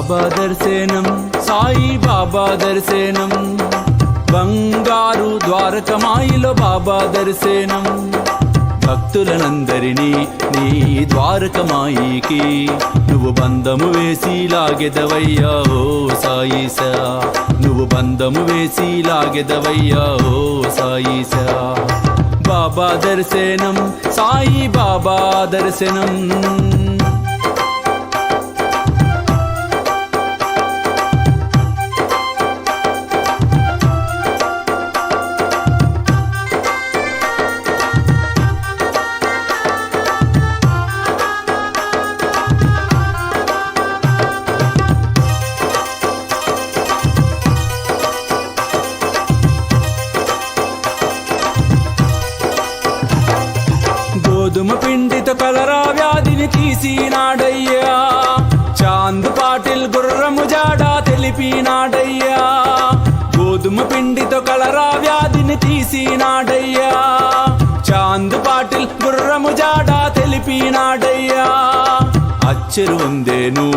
బాబా దర్శనం సాయి బాబా దర్శనం బంగారు ద్వారకమాయిలో బాబా దర్శనం భక్తులనందరినీ నీ ద్వారకమాయికి నువ్వు బంధము వేసి లాగెదవయ్యా ఓ సాయిసా నువ్వు బంధము వేసి లాగెదవయ్యా ఓ సాయిసా బాబా దర్శనం సాయి బాబా దర్శనం గోధుమ పిండితో కలరా వ్యాధిని తీసినాడయ్యా చాంద్ పాటిల్ గుర్రము జాడా తెలిపినాడయ్యా గోధుమ పిండితో కలరా వ్యాధిని తీసినాడయ్యా చాంద్ పాటిల్ గుర్రము జాడా తెలిపినాడయ్యా అచ్చెరు ఉందేను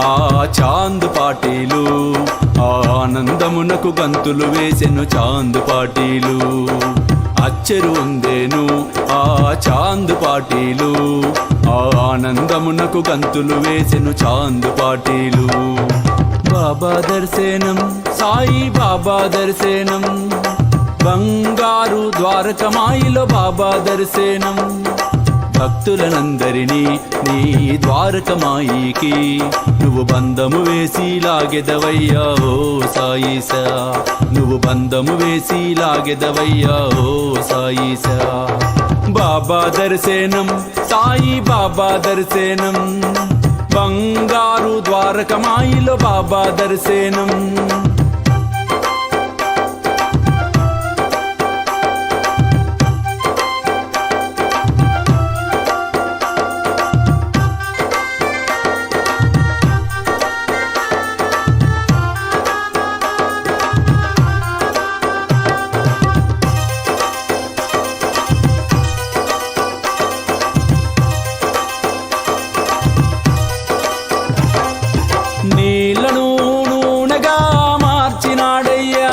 ఆ చాంద్ పాటీలు ఆనందమునకు గంతులు వేసెను చాంద్ పాటీలు అచ్చెరు ఉందేను ఆ చాంద్ పాటీలు ఆనందమునకు గంతులు వేసెను చాంద్ పాటీలు బాబా దర్శనం సాయి బాబా దర్శనం బంగారు ద్వారకమాయిలో బాబా దర్శనం భక్తులనందరినీ నీ ద్వారకమాయికి నువ్వు బంధము వేసి లాగెదవయ్యా ఓ సాయిసా నువ్వు బంధము వేసి లాగెదవయ్యా ఓ సాయిసా బాబా దర్శనం సాయి బాబా దర్శనం బంగారు ద్వారకమాయిలో బాబా దర్శనం నీళ్లను నూనెగా మార్చినాడయ్యా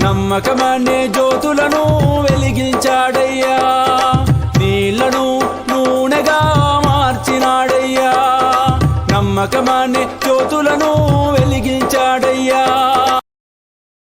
నమ్మకమనే